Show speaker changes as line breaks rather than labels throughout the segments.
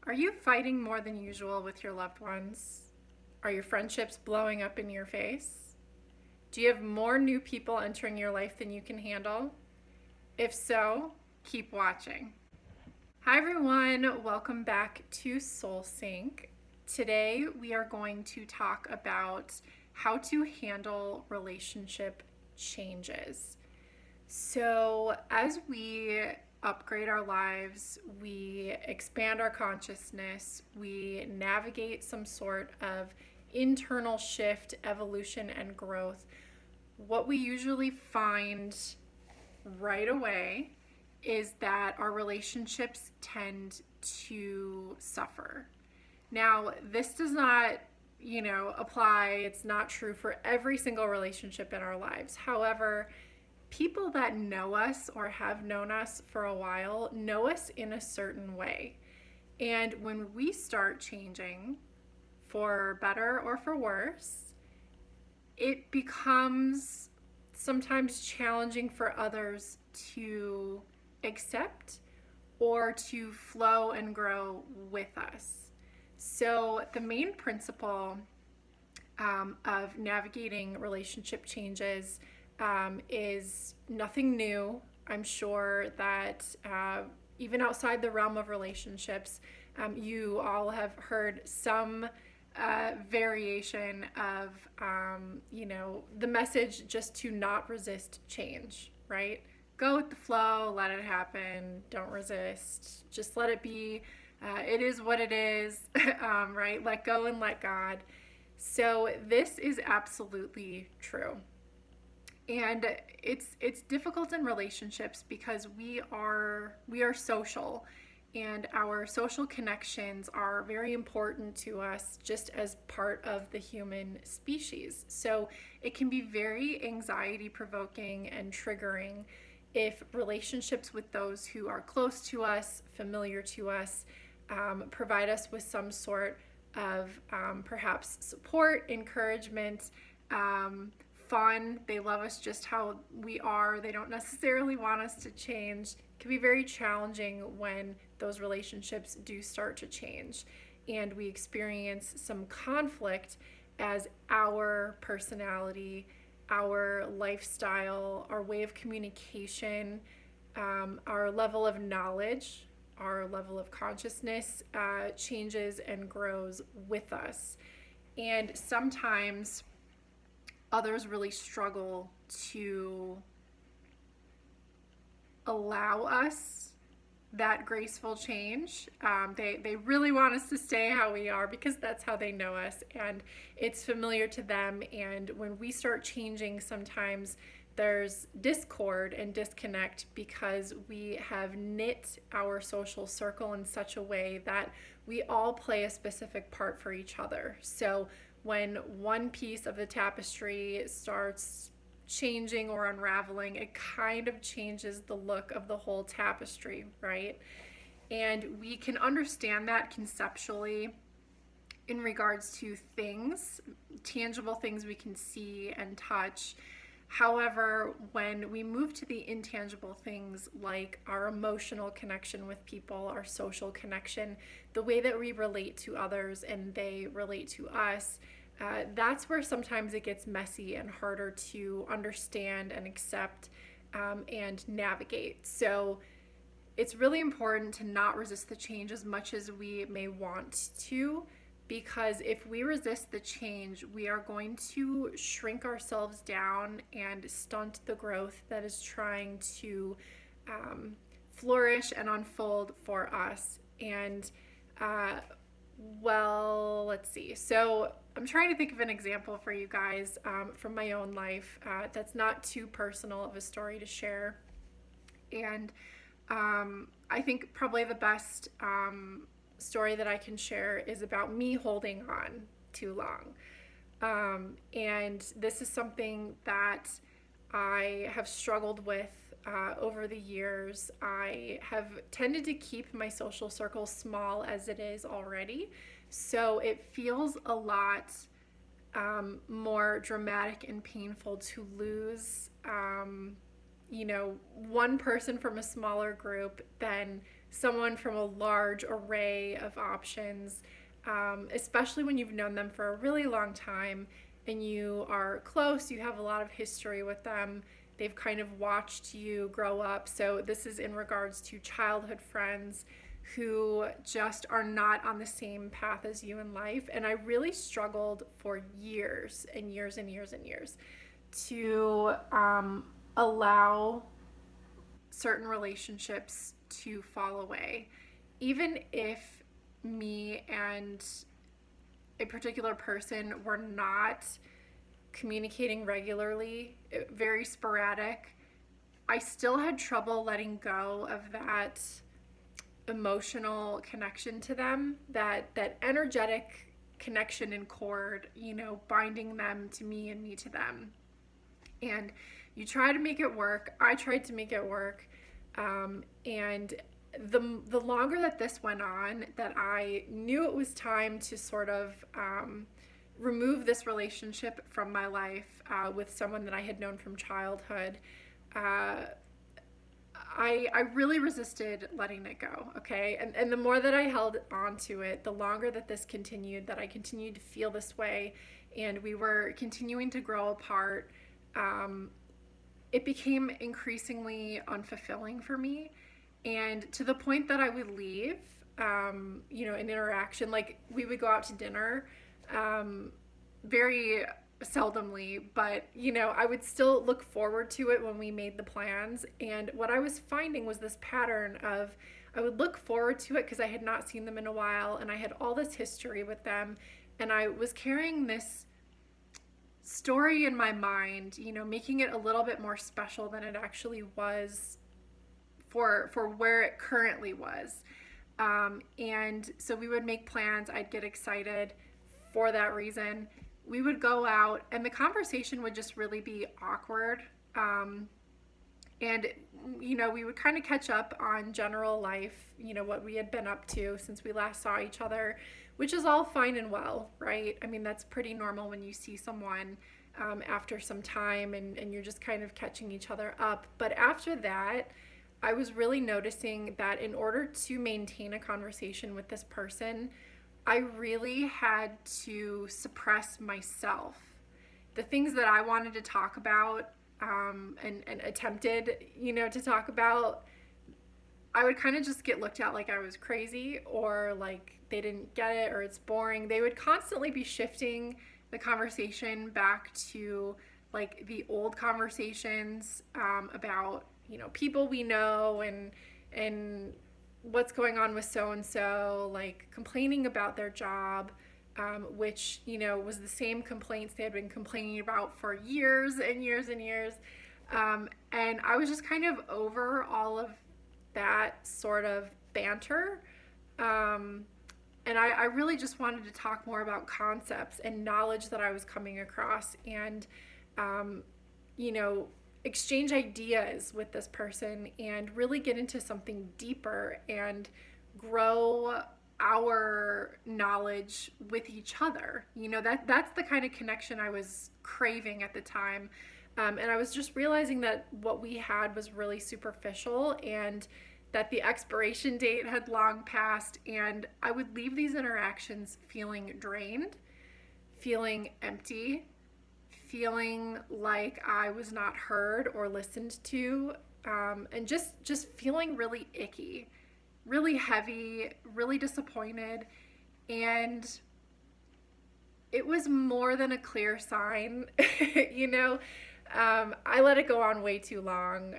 Are you fighting more than usual with your loved ones? Are your friendships blowing up in your face? Do you have more new people entering your life than you can handle? If so, keep watching. Hi everyone, welcome back to Soul Sync. Today we are going to talk about how to handle relationship changes. So, as we upgrade our lives, we expand our consciousness, we navigate some sort of internal shift, evolution, and growth, what we usually find right away is that our relationships tend to suffer. Now, this does not, apply. It's not true for every single relationship in our lives. However, people that know us or have known us for a while know us in a certain way. And when we start changing, for better or for worse, it becomes sometimes challenging for others to accept or to flow and grow with us. So, the main principle of navigating relationship changes is nothing new. I'm sure that even outside the realm of relationships, you all have heard some variation of, the message just to not resist change, right? Go with the flow, let it happen, don't resist, just let it be. It is what it is, right? Let go and let God. So this is absolutely true. And it's difficult in relationships because we are social, and our social connections are very important to us just as part of the human species. So it can be very anxiety provoking and triggering if relationships with those who are close to us, familiar to us, provide us with some sort of perhaps support, encouragement, fun. They love us just how we are. They don't necessarily want us to change. It can be very challenging when those relationships do start to change and we experience some conflict as our personality, our lifestyle, our way of communication, our level of knowledge, our level of consciousness changes and grows with us. And sometimes others really struggle to allow us that graceful change. They really want us to stay how we are because that's how they know us and it's familiar to them. And when we start changing, sometimes there's discord and disconnect because we have knit our social circle in such a way that we all play a specific part for each other. So when one piece of the tapestry starts changing or unraveling, it kind of changes the look of the whole tapestry, right? And we can understand that conceptually in regards to things, tangible things we can see and touch. However, when we move to the intangible things like our emotional connection with people, our social connection, the way that we relate to others and they relate to us, that's where sometimes it gets messy and harder to understand and accept and navigate. So it's really important to not resist the change as much as we may want to, because if we resist the change, we are going to shrink ourselves down and stunt the growth that is trying to flourish and unfold for us. And let's see. So I'm trying to think of an example for you guys from my own life that's not too personal of a story to share. And I think probably the best story that I can share is about me holding on too long. And this is something that I have struggled with over the years. I have tended to keep my social circle small as it is already. So it feels a lot more dramatic and painful to lose, one person from a smaller group than someone from a large array of options, especially when you've known them for a really long time and you are close, you have a lot of history with them. They've kind of watched you grow up. So, this is in regards to childhood friends who just are not on the same path as you in life. And I really struggled for years and years and years and years to allow certain relationships to fall away. Even if me and a particular person were not communicating regularly, very sporadic, I still had trouble letting go of that emotional connection to them, that energetic connection and cord, binding them to me and me to them. And you try to make it work. I tried to make it work. And the longer that this went on, that I knew it was time to sort of remove this relationship from my life with someone that I had known from childhood. I really resisted letting it go, okay? And the more that I held on to it, the longer that this continued, that I continued to feel this way, and we were continuing to grow apart, it became increasingly unfulfilling for me. And to the point that I would leave, an interaction, like we would go out to dinner, very seldomly, but I would still look forward to it when we made the plans. And what I was finding was this pattern of I would look forward to it because I had not seen them in a while and I had all this history with them, and I was carrying this story in my mind, making it a little bit more special than it actually was for where it currently was. And so we would make plans. I'd get excited for that reason. We would go out and the conversation would just really be awkward. And we would kind of catch up on general life, what we had been up to since we last saw each other, which is all fine and well, right? I mean, that's pretty normal when you see someone after some time and you're just kind of catching each other up. But after that, I was really noticing that in order to maintain a conversation with this person, I really had to suppress myself. The things that I wanted to talk about and attempted, to talk about, I would kind of just get looked at like I was crazy or like they didn't get it or it's boring. They would constantly be shifting the conversation back to like the old conversations about, people we know and what's going on with so-and-so, like complaining about their job, which, was the same complaints they had been complaining about for years and years and years. And I was just kind of over all of that sort of banter. And I really just wanted to talk more about concepts and knowledge that I was coming across and, exchange ideas with this person and really get into something deeper and grow our knowledge with each other. That's the kind of connection I was craving at the time. And I was just realizing that what we had was really superficial and that the expiration date had long passed, and I would leave these interactions feeling drained, feeling empty, feeling like I was not heard or listened to, and just feeling really icky, really heavy, really disappointed. And it was more than a clear sign. I let it go on way too long,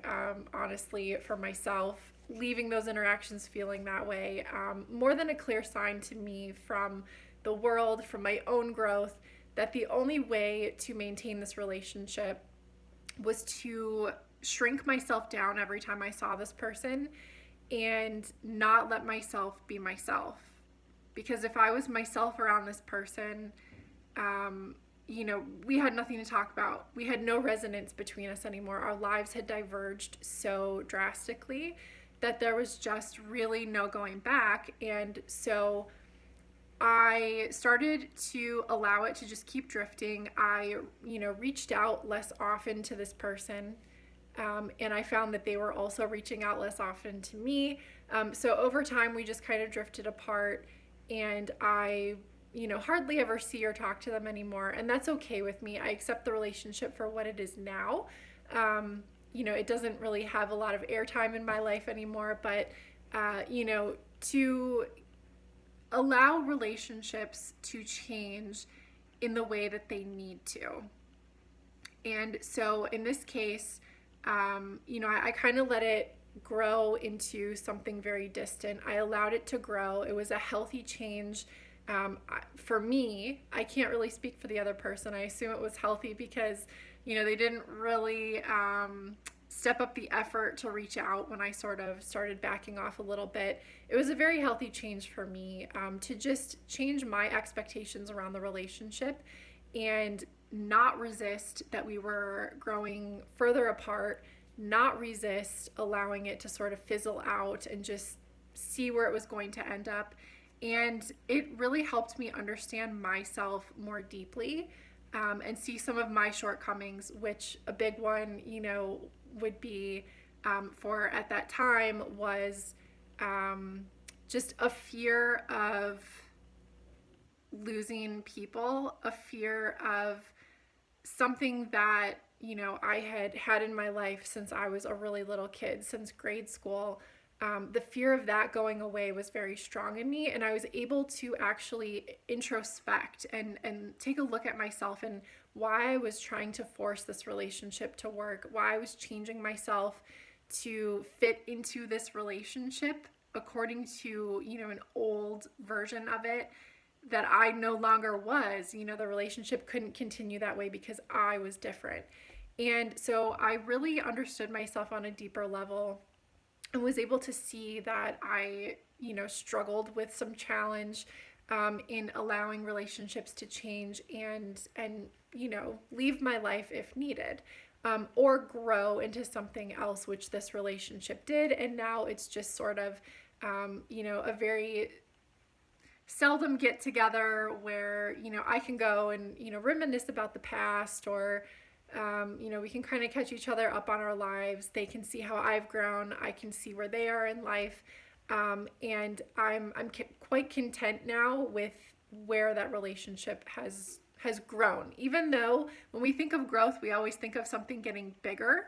honestly, for myself, leaving those interactions feeling that way. More than a clear sign to me from the world, from my own growth, that the only way to maintain this relationship was to shrink myself down every time I saw this person and not let myself be myself. Because if I was myself around this person, we had nothing to talk about. We had no resonance between us anymore. Our lives had diverged so drastically that there was just really no going back. And so I started to allow it to just keep drifting. I, reached out less often to this person. And I found that they were also reaching out less often to me. So over time, we just kind of drifted apart, and I, hardly ever see or talk to them anymore. And that's okay with me. I accept the relationship for what it is now. It doesn't really have a lot of airtime in my life anymore, but, to allow relationships to change in the way that they need to. And so in this case, I kind of let it grow into something very distant. I allowed it to grow. It was a healthy change. For me, I can't really speak for the other person. I assume it was healthy because, they didn't really step up the effort to reach out when I sort of started backing off a little bit. It was a very healthy change for me, to just change my expectations around the relationship and not resist that we were growing further apart, not resist allowing it to sort of fizzle out and just see where it was going to end up. And it really helped me understand myself more deeply, and see some of my shortcomings, which a big one, would be, for at that time was, just a fear of losing people, a fear of something that, I had had in my life since I was a really little kid, since grade school. The fear of that going away was very strong in me, and I was able to actually introspect and take a look at myself and why I was trying to force this relationship to work, why I was changing myself to fit into this relationship according to, an old version of it that I no longer was. The relationship couldn't continue that way because I was different. And so I really understood myself on a deeper level and was able to see that I, struggled with some challenge, in allowing relationships to change and leave my life if needed, or grow into something else, which this relationship did. And now it's just sort of, a very seldom get together where, I can go and, reminisce about the past, or, we can kind of catch each other up on our lives. They can see how I've grown. I can see where they are in life. And I'm quite content now with where that relationship has grown. Even though when we think of growth, we always think of something getting bigger,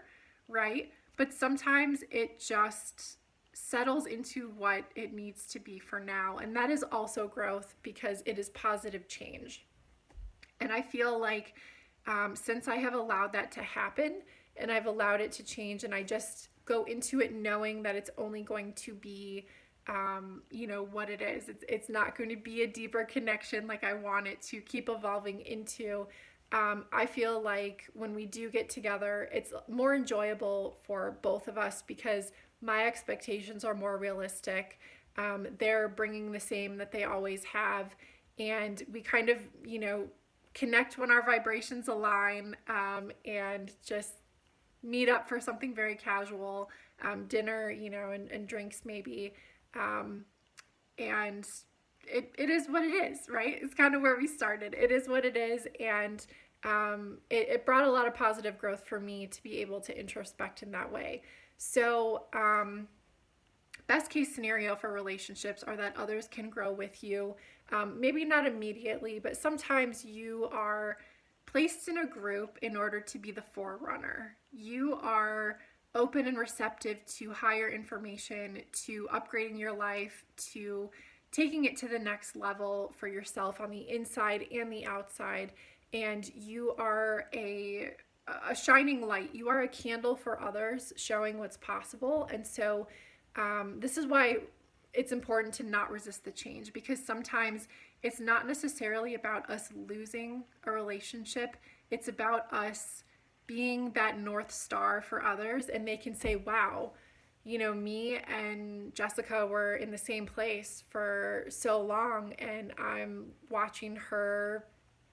right? But sometimes it just settles into what it needs to be for now. And that is also growth because it is positive change. And I feel like, since I have allowed that to happen and I've allowed it to change, and I just go into it knowing that it's only going to be, what it is. It's not going to be a deeper connection like I want it to keep evolving into. I feel like when we do get together, it's more enjoyable for both of us because my expectations are more realistic. They're bringing the same that they always have. And we kind of, connect when our vibrations align, and just meet up for something very casual, dinner, and drinks maybe. And it is what it is, right? It's kind of where we started. It is what it is. And it brought a lot of positive growth for me to be able to introspect in that way. So, best case scenario for relationships are that others can grow with you. Maybe not immediately, but sometimes you are placed in a group in order to be the forerunner. You are open and receptive to higher information, to upgrading your life, to taking it to the next level for yourself on the inside and the outside. And you are a shining light. You are a candle for others, showing what's possible. And so, this is why it's important to not resist the change, because sometimes it's not necessarily about us losing a relationship. It's about us being that North Star for others, and they can say, wow, me and Jessica were in the same place for so long, and I'm watching her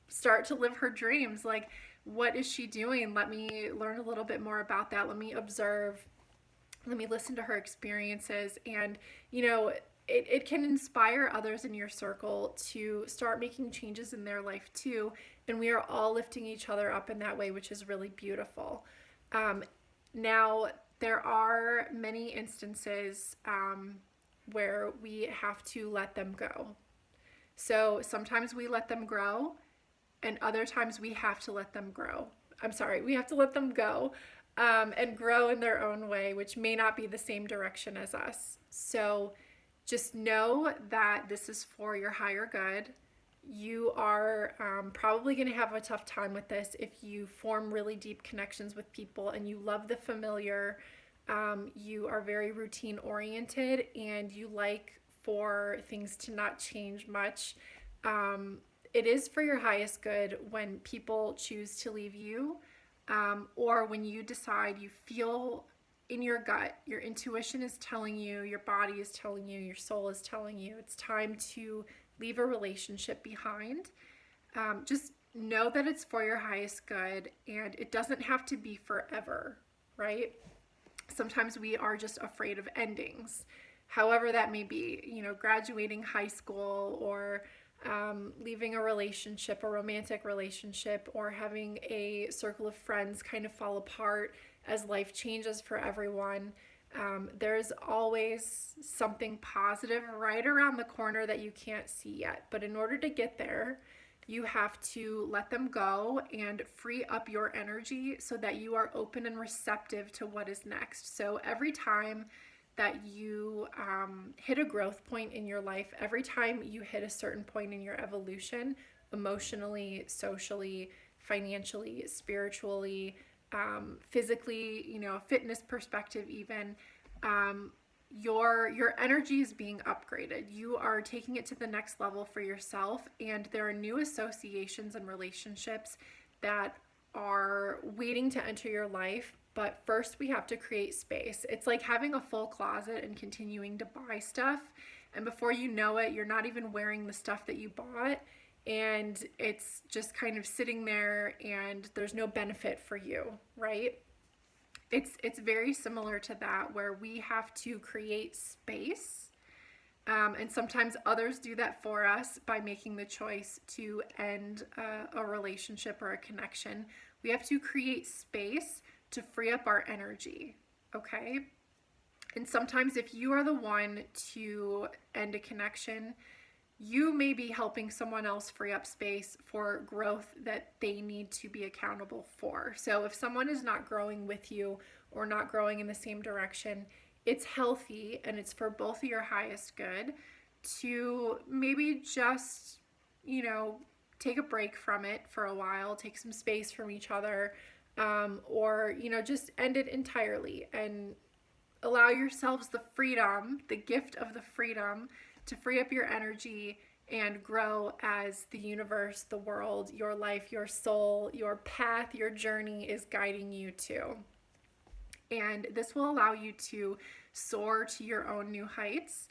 start to live her dreams. Like, what is she doing? Let me learn a little bit more about that. Let me observe. Let me listen to her experiences. And, it can inspire others in your circle to start making changes in their life too. And we are all lifting each other up in that way, which is really beautiful. Now, there are many instances where we have to let them go. So sometimes we let them grow, and other times we have to let them grow. I'm sorry, we have to let them go and grow in their own way, which may not be the same direction as us. So just know that this is for your higher good. You are probably going to have a tough time with this if you form really deep connections with people and you love the familiar. You are very routine oriented and you like for things to not change much. It is for your highest good when people choose to leave you, or when you decide you feel in your gut, your intuition is telling you, your body is telling you, your soul is telling you, it's time to leave a relationship behind. Just know that it's for your highest good and it doesn't have to be forever, right? Sometimes we are just afraid of endings, however that may be, graduating high school or leaving a relationship, a romantic relationship, or having a circle of friends kind of fall apart as life changes for everyone. There's always something positive right around the corner that you can't see yet. But in order to get there, you have to let them go and free up your energy so that you are open and receptive to what is next. So every time that you hit a growth point in your life, every time you hit a certain point in your evolution, emotionally, socially, financially, spiritually, physically, fitness perspective, even, your energy is being upgraded. You are taking it to the next level for yourself, and there are new associations and relationships that are waiting to enter your life. But first, we have to create space. It's like having a full closet and continuing to buy stuff. And before you know it, you're not even wearing the stuff that you bought. And it's just kind of sitting there and there's no benefit for you, right? It's very similar to that, where we have to create space. And sometimes others do that for us by making the choice to end a relationship or a connection. We have to create space to free up our energy, okay? And sometimes if you are the one to end a connection, you may be helping someone else free up space for growth that they need to be accountable for. So if someone is not growing with you or not growing in the same direction, it's healthy and it's for both of your highest good to maybe just, take a break from it for a while, take some space from each other, or, just end it entirely and allow yourselves the freedom, the gift of the freedom to free up your energy and grow as the universe, the world, your life, your soul, your path, your journey is guiding you to. And this will allow you to soar to your own new heights.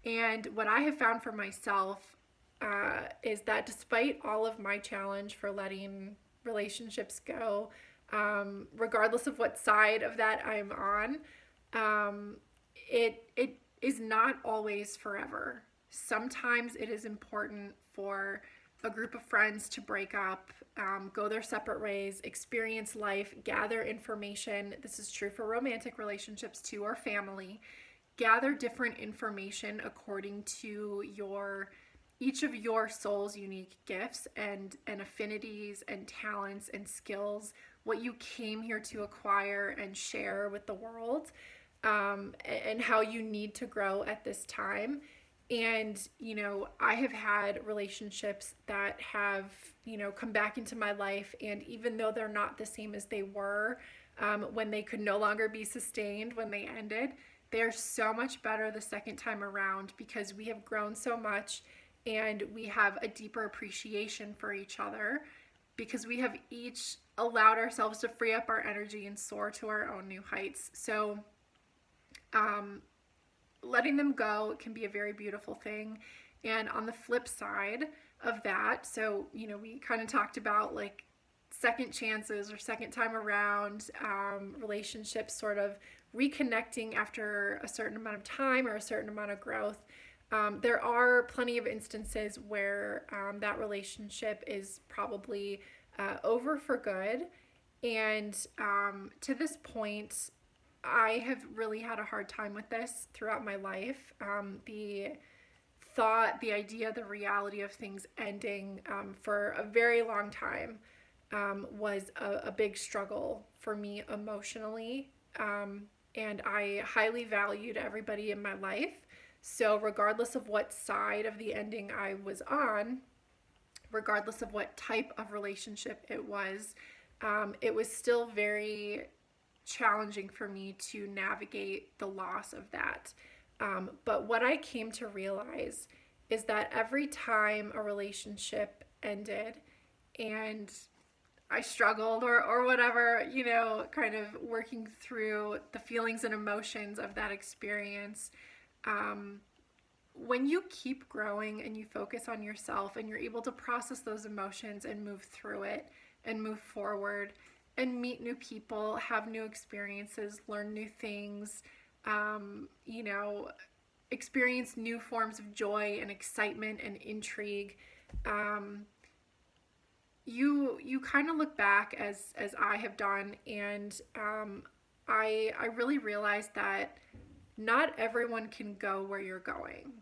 And what I have found for myself is that despite all of my challenge for letting relationships go, regardless of what side of that I'm on, it is not always forever. Sometimes it is important for a group of friends to break up, go their separate ways, experience life, gather information. This is true for romantic relationships too, or family. Gather different information according to each of your soul's unique gifts and affinities and talents and skills, what you came here to acquire and share with the world, and how you need to grow at this time. And, I have had relationships that have, come back into my life. And even though they're not the same as they were when they could no longer be sustained, when they ended, they're so much better the second time around because we have grown so much and we have a deeper appreciation for each other because we have each allowed ourselves to free up our energy and soar to our own new heights. So, letting them go can be a very beautiful thing. And on the flip side of that, so, we kind of talked about like second chances or second time around, relationships sort of reconnecting after a certain amount of time or a certain amount of growth. There are plenty of instances where that relationship is probably over for good. And to this point, I have really had a hard time with this throughout my life. The thought, the idea, the reality of things ending for a very long time was a big struggle for me emotionally. And I highly valued everybody in my life. So, regardless of what side of the ending I was on, regardless of what type of relationship it was still very challenging for me to navigate the loss of that. But what I came to realize is that every time a relationship ended and I struggled or whatever, kind of working through the feelings and emotions of that experience, when you keep growing and you focus on yourself and you're able to process those emotions and move through it and move forward and meet new people, have new experiences, learn new things, you know, experience new forms of joy and excitement and intrigue. You kind of look back as I have done, and I really realized that not everyone can go where you're going,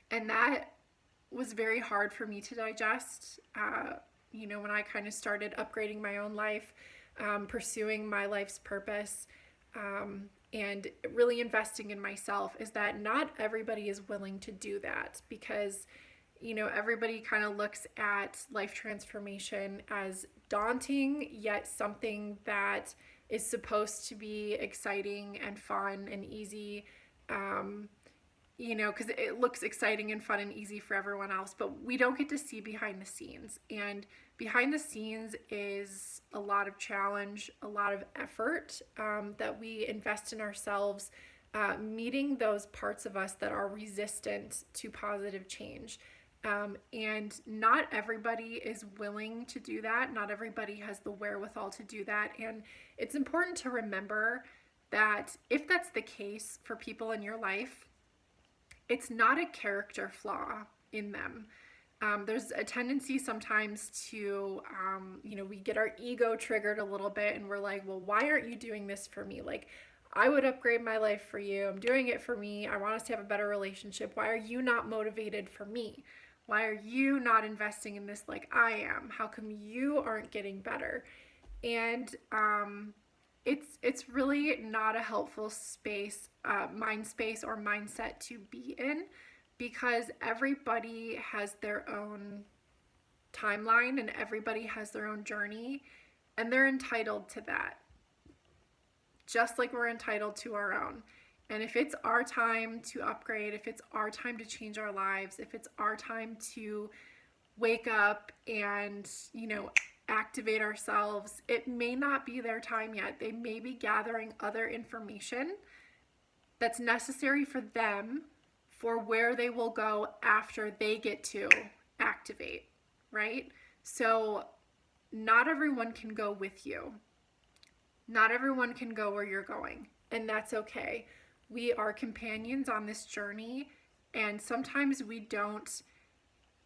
and that was very hard for me to digest. When I kind of started upgrading my own life, pursuing my life's purpose, and really investing in myself, is that not everybody is willing to do that because, everybody kind of looks at life transformation as daunting, yet something that is supposed to be exciting and fun and easy. Because it looks exciting and fun and easy for everyone else, but we don't get to see behind the scenes. And behind the scenes is a lot of challenge, a lot of effort that we invest in ourselves, meeting those parts of us that are resistant to positive change. And not everybody is willing to do that. Not everybody has the wherewithal to do that. And it's important to remember that if that's the case for people in your life, it's not a character flaw in them. There's a tendency sometimes to, we get our ego triggered a little bit and we're like, well, why aren't you doing this for me? Like, I would upgrade my life for you. I'm doing it for me. I want us to have a better relationship. Why are you not motivated for me? Why are you not investing in this like I am? How come you aren't getting better? And it's really not a helpful space, mind space or mindset to be in, because everybody has their own timeline and everybody has their own journey, and they're entitled to that, just like we're entitled to our own. And if it's our time to upgrade, if it's our time to change our lives, if it's our time to wake up and, activate ourselves, it may not be their time yet. They may be gathering other information that's necessary for them for where they will go after they get to activate, right? So not everyone can go with you. Not everyone can go where you're going, and that's okay. We are companions on this journey, and sometimes we don't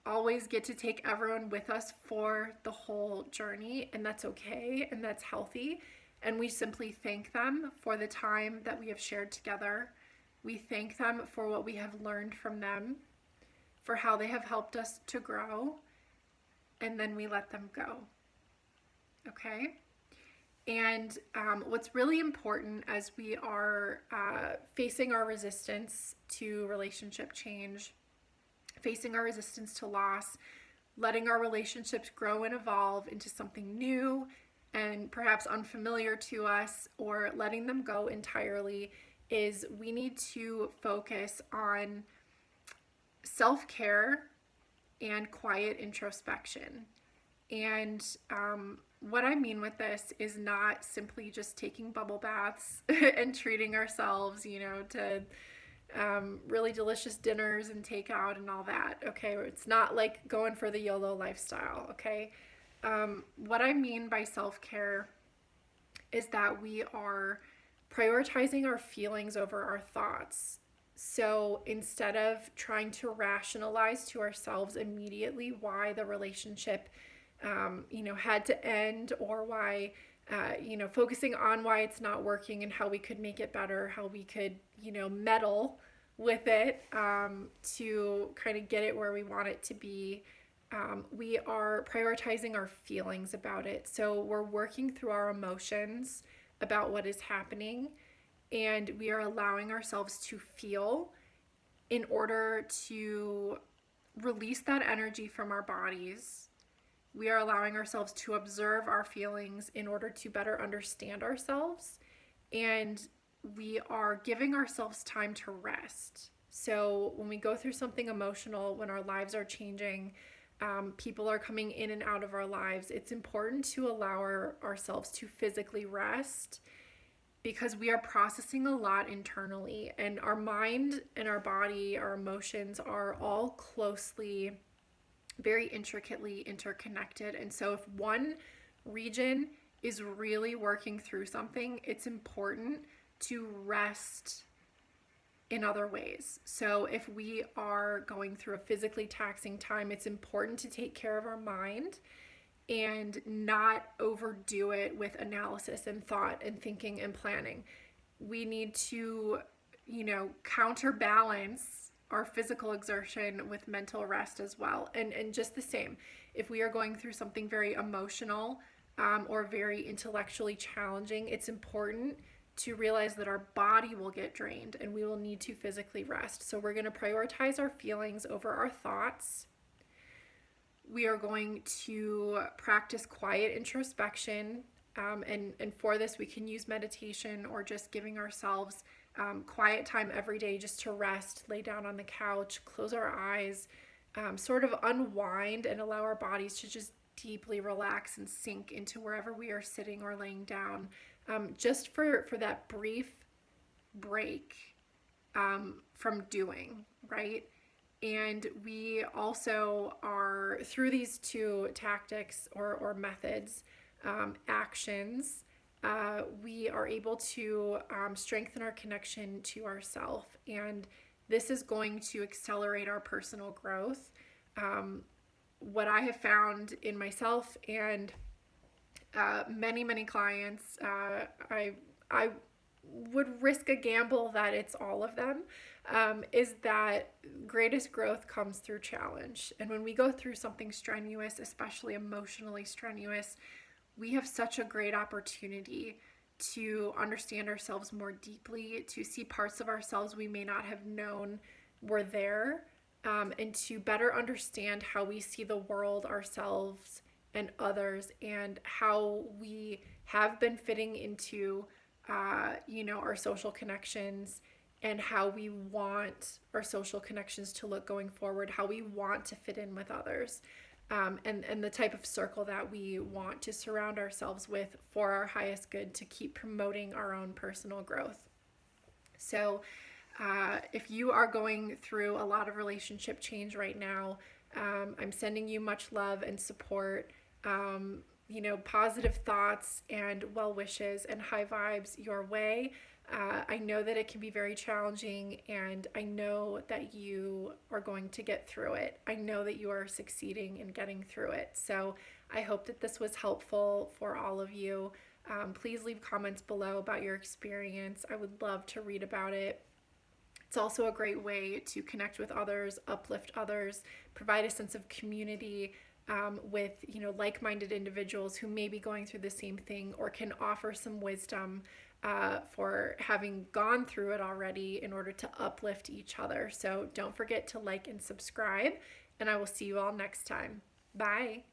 always get to take everyone with us for the whole journey, and that's okay and that's healthy. And we simply thank them for the time that we have shared together. We thank them for what we have learned from them, for how they have helped us to grow, and then we let them go. Okay? And what's really important as we are facing our resistance to relationship change, facing our resistance to loss, letting our relationships grow and evolve into something new and perhaps unfamiliar to us, or letting them go entirely, is we need to focus on self-care and quiet introspection. And what I mean with this is not simply just taking bubble baths and treating ourselves, to really delicious dinners and takeout and all that, okay? It's not like going for the YOLO lifestyle, okay? What I mean by self-care is that we are prioritizing our feelings over our thoughts. So instead of trying to rationalize to ourselves immediately why the relationship had to end, or why, focusing on why it's not working and how we could make it better, how we could, meddle with it to kind of get it where we want it to be. We are prioritizing our feelings about it. So we're working through our emotions about what is happening, and we are allowing ourselves to feel in order to release that energy from our bodies. We are allowing ourselves to observe our feelings in order to better understand ourselves. And we are giving ourselves time to rest. So when we go through something emotional, when our lives are changing, people are coming in and out of our lives, it's important to allow ourselves to physically rest, because we are processing a lot internally, and our mind and our body, our emotions are all closely, very intricately interconnected. And so if one region is really working through something, it's important to rest in other ways. So if we are going through a physically taxing time, it's important to take care of our mind and not overdo it with analysis and thought and thinking and planning. We need to, counterbalance our physical exertion with mental rest as well. And just the same, if we are going through something very emotional or very intellectually challenging, it's important to realize that our body will get drained and we will need to physically rest. So we're going to prioritize our feelings over our thoughts. We are going to practice quiet introspection. And for this, we can use meditation or just giving ourselves quiet time every day just to rest, lay down on the couch, close our eyes, sort of unwind and allow our bodies to just deeply relax and sink into wherever we are sitting or laying down, just for that brief break from doing, right? And we also are, through these two tactics or methods, actions, we are able to strengthen our connection to ourself. And this is going to accelerate our personal growth. What I have found in myself and many, many clients, I would risk a gamble that it's all of them, is that greatest growth comes through challenge. And when we go through something strenuous, especially emotionally strenuous, we have such a great opportunity to understand ourselves more deeply, to see parts of ourselves we may not have known were there, and to better understand how we see the world, ourselves, and others, and how we have been fitting into our social connections, and how we want our social connections to look going forward, how we want to fit in with others, and the type of circle that we want to surround ourselves with for our highest good, to keep promoting our own personal growth. So if you are going through a lot of relationship change right now, I'm sending you much love and support. Positive thoughts and well wishes and high vibes your way. I know that it can be very challenging, and I know that you are going to get through it. I know that you are succeeding in getting through it. So I hope that this was helpful for all of you. Please leave comments below about your experience. I would love to read about it. It's also a great way to connect with others, uplift others, provide a sense of community with like-minded individuals who may be going through the same thing, or can offer some wisdom for having gone through it already, in order to uplift each other. So don't forget to like and subscribe, and I will see you all next time. Bye.